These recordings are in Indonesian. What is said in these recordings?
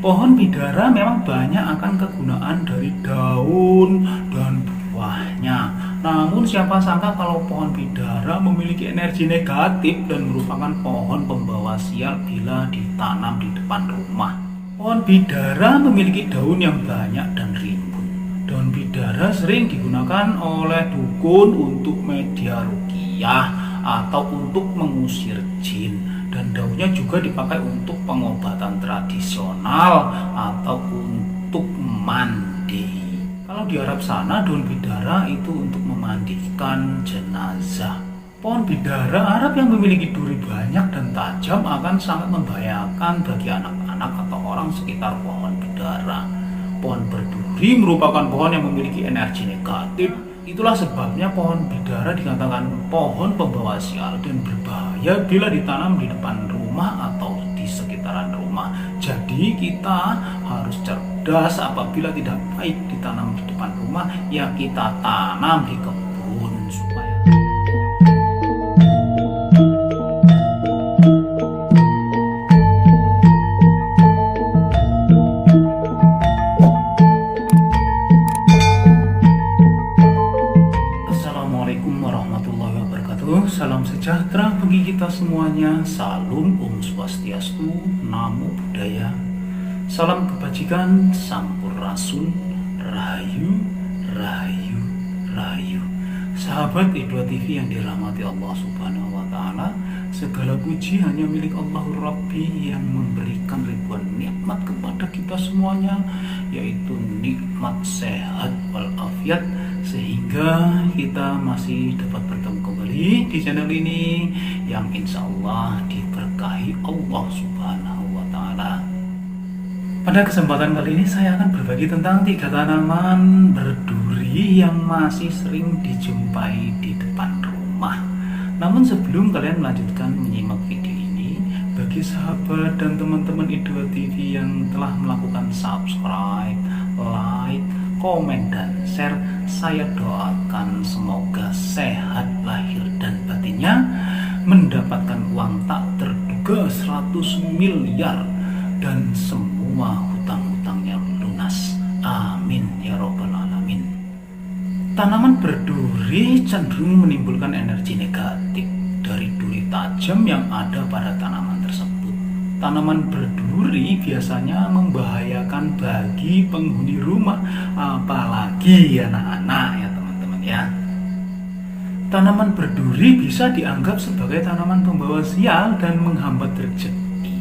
Pohon bidara memang banyak akan kegunaan dari daun dan buahnya. Namun siapa sangka kalau pohon bidara memiliki energi negatif dan merupakan pohon pembawa sial bila ditanam di depan rumah. Pohon bidara memiliki daun yang banyak dan rimbun. Daun bidara sering digunakan oleh dukun untuk media ruqyah atau untuk mengusir jin. Dan daunnya juga dipakai untuk pengobatan tradisional atau untuk mandi. Kalau di Arab sana, daun bidara itu untuk memandikan jenazah. Pohon bidara Arab yang memiliki duri banyak dan tajam akan sangat membahayakan bagi anak-anak atau orang sekitar pohon bidara. Pohon berduri merupakan pohon yang memiliki energi negatif. Itulah sebabnya pohon bidara dikatakan pohon pembawa sial dan berbahaya bila ditanam di depan rumah atau di sekitaran rumah. Jadi kita harus cerdas, apabila tidak baik ditanam di depan rumah, ya kita tanam di kebun supaya Salam sejahtera bagi kita semuanya. Salam Om Swastiastu, Namo Buddhaya. Salam kebajikan, Sampurasun, Rahayu, Rahayu, Rahayu. Sahabat E2 TV yang dirahmati Allah Subhanahu wa Ta'ala, segala puji hanya milik Allahur Rabbi yang memberikan ribuan nikmat kepada kita semuanya, yaitu nikmat sehat walafiat, sehingga kita masih dapat bertemu kembali di channel ini yang insya Allah diberkahi Allah Subhanahu wa Ta'ala. Pada kesempatan kali ini saya akan berbagi tentang 3 tanaman berduri yang masih sering dijumpai di depan rumah. Namun sebelum kalian melanjutkan menyimak video ini, bagi sahabat dan teman-teman E2 TV yang telah melakukan subscribe, like, komen, dan share, saya doakan semoga sehat lahir dan batinnya, mendapatkan uang tak terduga 100 miliar, dan semua hutang-hutangnya lunas. Amin ya robbal alamin. Tanaman berduri cenderung menimbulkan energi negatif dari duri tajam yang ada pada tanaman tersebut. Tanaman berduri biasanya membahayakan bagi penghuni rumah, apalagi anak-anak ya teman-teman ya. Tanaman berduri bisa dianggap sebagai tanaman pembawa sial dan menghambat rezeki,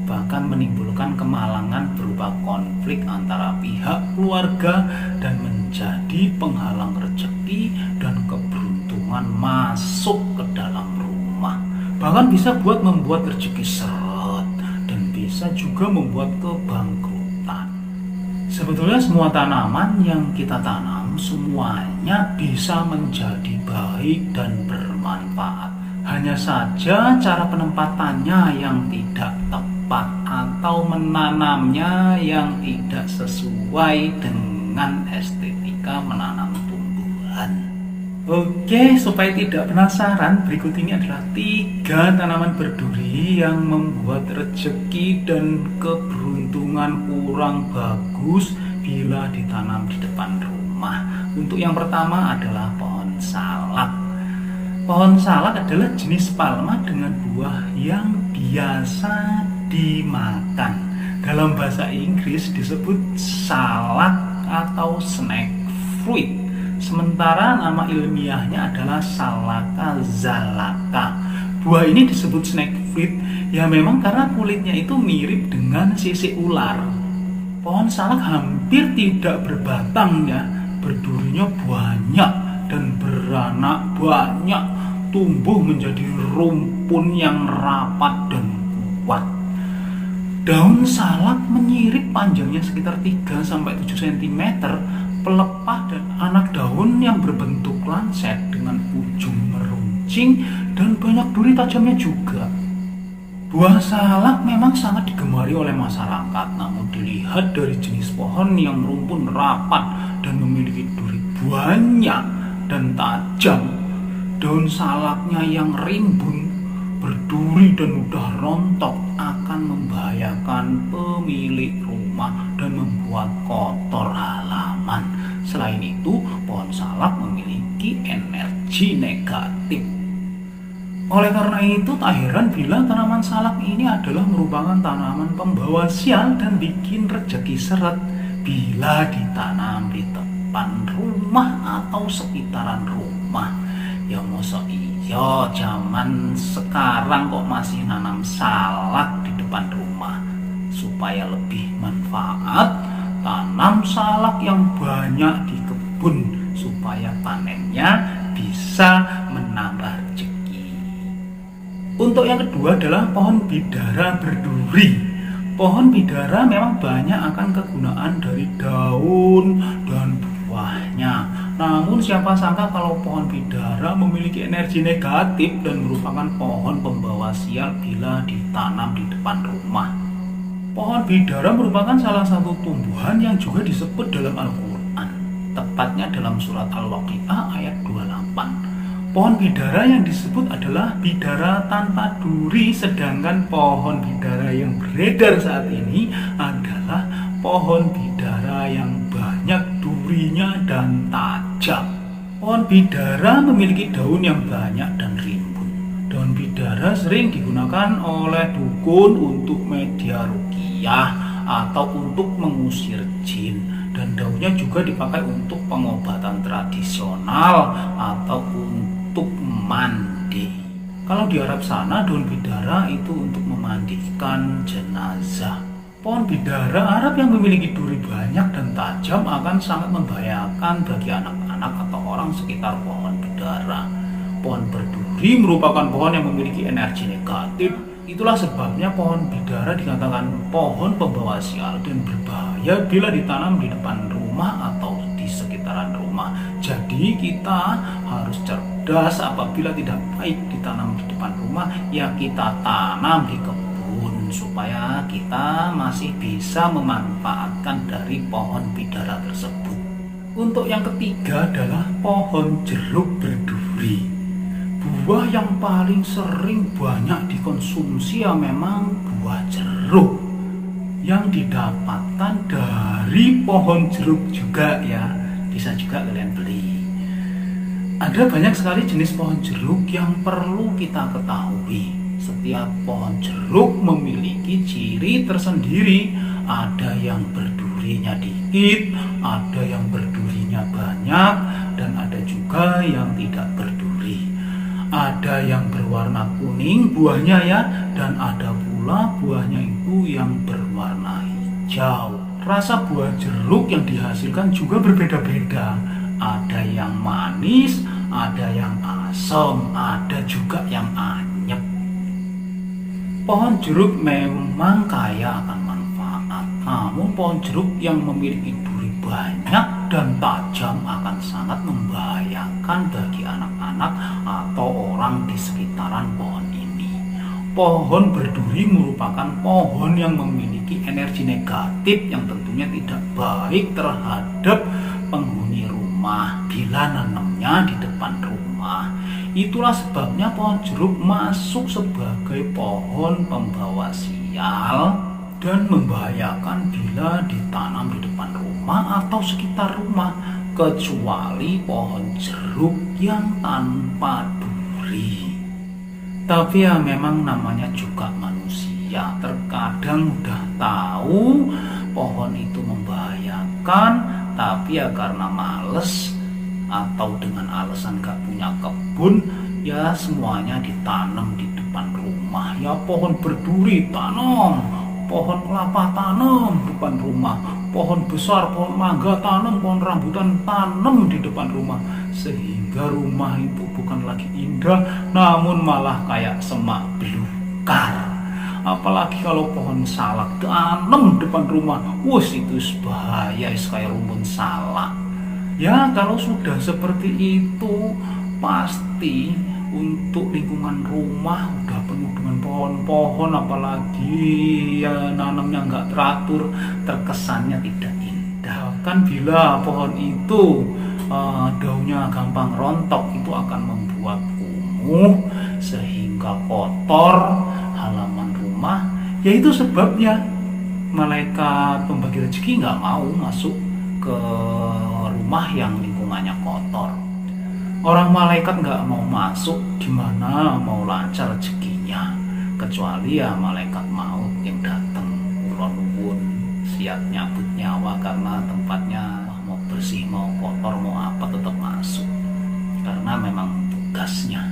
bahkan menimbulkan kemalangan berupa konflik antara pihak keluarga dan menjadi penghalang rezeki dan keberuntungan masuk ke dalam rumah. Bahkan bisa membuat rezeki seret, bisa juga membuat kebangkrutan. Sebetulnya semua tanaman yang kita tanam semuanya bisa menjadi baik dan bermanfaat. Hanya saja cara penempatannya yang tidak tepat atau menanamnya yang tidak sesuai dengan estetika menanam tumbuhan. Oke, supaya tidak penasaran, berikut ini adalah 3 tanaman berduri yang membuat rezeki dan keberuntungan kurang bagus bila ditanam di depan rumah. Untuk yang pertama adalah pohon salak. Pohon salak adalah jenis palma dengan buah yang biasa dimakan. Dalam bahasa Inggris disebut salak atau snake fruit. Sementara nama ilmiahnya adalah Salaka zalaka. Buah ini disebut snake fruit ya memang karena kulitnya itu mirip dengan sisik ular. Pohon salak hampir tidak berbatang ya, berdurinya banyak dan beranak banyak, tumbuh menjadi rumpun yang rapat dan kuat. Daun salak menyirip, panjangnya sekitar 3-7 cm, pelepah dan anak daun yang berbentuk lancet dengan ujung meruncing dan banyak duri tajamnya juga. Buah salak memang sangat digemari oleh masyarakat, namun dilihat dari jenis pohon yang rumpun rapat dan memiliki duri banyak dan tajam, daun salaknya yang rimbun, berduri dan mudah rontok akan membahayakan pemilik rumah dan membuat kotor halaman. Selain itu, pohon salak memiliki energi negatif. Oleh karena itu, tak heran bila tanaman salak ini adalah merupakan tanaman pembawa sial dan bikin rezeki seret bila ditanam di depan rumah atau sekitaran rumah. Ya mosok iya zaman sekarang kok masih nanam salak di depan rumah. Supaya lebih manfaat, tanam salak yang banyak di kebun supaya panennya bisa menambah rezeki. Untuk yang kedua adalah pohon bidara berduri. Pohon bidara memang banyak akan kegunaan dari daun dan buahnya. Namun siapa sangka kalau pohon bidara memiliki energi negatif dan merupakan pohon pembawa sial bila ditanam di depan rumah. Pohon bidara merupakan salah satu tumbuhan yang juga disebut dalam Al-Quran, tepatnya dalam surat Al-Waqi'ah ayat 28. Pohon bidara yang disebut adalah bidara tanpa duri, sedangkan pohon bidara yang beredar saat ini adalah pohon bidara yang banyak durinya dan tajam. Pohon bidara memiliki daun yang banyak dan rimbun. Daun bidara sering digunakan oleh dukun untuk media ruqyah atau untuk mengusir jin, dan daunnya juga dipakai untuk pengobatan tradisional atau untuk mandi. Kalau di Arab sana, daun bidara itu untuk memandikan jenazah. Pohon bidara Arab yang memiliki duri banyak dan tajam akan sangat membahayakan bagi anak-anak atau orang sekitar pohon bidara. Pohon berduri merupakan pohon yang memiliki energi negatif. Itulah sebabnya pohon bidara dikatakan pohon pembawa sial dan berbahaya bila ditanam di depan rumah atau di sekitaran rumah. Jadi kita harus cerdas, apabila tidak baik ditanam di depan rumah, ya kita tanam di kebun supaya kita masih bisa memanfaatkan dari pohon bidara tersebut. Untuk yang ketiga adalah pohon jeruk berduri. Buah yang paling sering banyak dikonsumsi ya memang buah jeruk yang didapatkan dari pohon jeruk juga ya, bisa juga kalian beli. Ada banyak sekali jenis pohon jeruk yang perlu kita ketahui. Setiap pohon jeruk memiliki ciri tersendiri. Ada yang berdurinya dikit, ada yang berdurinya banyak, dan ada juga yang tidak berduri. Ada yang berwarna kuning buahnya ya, dan ada pula buahnya itu yang berwarna hijau. Rasa buah jeruk yang dihasilkan juga berbeda-beda. Ada yang manis, ada yang asam, ada juga yang anyep. Pohon jeruk memang kaya akan manfaat, namun pohon jeruk yang memiliki duri banyak dan tajam akan sangat membahayakan bagi anak-anak atau orang di sekitaran pohon ini. Pohon berduri merupakan pohon yang memiliki energi negatif yang tentunya tidak baik terhadap penghuni rumah bila nanamnya di depan rumah. Itulah sebabnya pohon jeruk masuk sebagai pohon pembawa sial dan membahayakan bila ditanam di depan rumah atau sekitar rumah, kecuali pohon jeruk yang tanpa duri. Tapi ya memang namanya juga manusia, terkadang udah tahu pohon itu membahayakan, tapi ya karena males atau dengan alasan gak punya kebun, ya semuanya ditanam di depan rumah. Ya pohon berduri tanam, pohon kelapa tanam depan rumah, pohon besar, pohon mangga tanam, pohon rambutan tanam di depan rumah, sehingga rumah itu bukan lagi indah, namun malah kayak semak belukar. Apalagi kalau pohon salak tanam depan rumah, wus itu bahaya, kayak rumpun salak. Ya kalau sudah seperti itu, pasti untuk lingkungan rumah udah penuh dengan pohon-pohon, apalagi ya nanamnya nggak teratur, terkesannya tidak indah. Kan bila pohon itu daunnya gampang rontok, itu akan membuat kumuh kumuh sehingga kotor halaman rumah. Yaitu sebabnya malaikat pembagi rezeki nggak mau masuk ke rumah yang lingkungannya kotor. Orang malaikat nggak mau masuk, gimana mau lancar rezekinya? Kecuali ya malaikat maut yang datang ulon nuwun siap nyabut nyawa karena tempatnya mau bersih mau kotor mau apa tetap masuk karena memang tugasnya.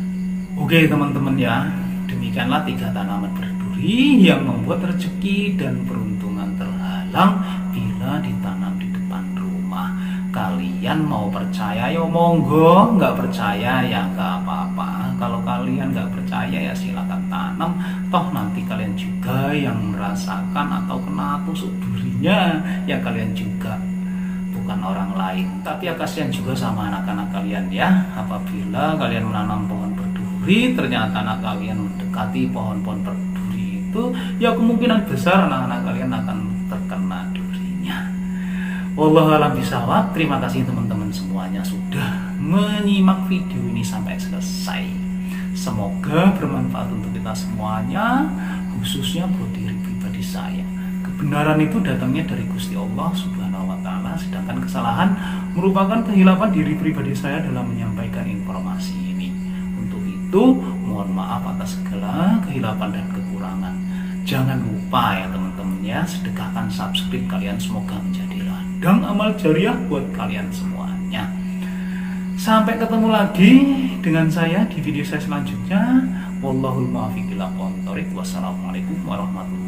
Oke teman-teman ya, demikianlah 3 tanaman berduri yang membuat rezeki dan peruntungan terhalang bila ditanam di depan rumah. Kalian mau percaya ya monggo, nggak percaya ya nggak apa-apa. Kalau kalian nggak percaya ya silakan tanam, toh nanti kalian juga yang merasakan atau kena tusuk durinya ya kalian juga, bukan orang lain. Tapi ya kasihan juga sama anak-anak kalian ya, apabila kalian menanam pohon berduri ternyata anak kalian mendekati pohon-pohon berduri itu, ya kemungkinan besar anak-anak kalian akan terkena durinya. Wallahualam bishawab. Terima kasih teman-teman semuanya sudah menyimak video ini sampai selesai. Semoga bermanfaat untuk kita semuanya, khususnya buat diri pribadi saya. Kebenaran itu datangnya dari Gusti Allah Subhanahu wa Ta'ala, sedangkan kesalahan merupakan kehilapan diri pribadi saya dalam menyampaikan informasi ini. Untuk itu, mohon maaf atas segala kehilapan dan kekurangan. Jangan lupa ya teman-teman ya, sedekahkan subscribe kalian, semoga menjadi ladang amal jariah buat kalian semuanya. Sampai ketemu lagi dengan saya di video saya selanjutnya. Wallahul muwaffiq ila aqwamit thoriq. Wassalamualaikum warahmatullahi wabarakatuh.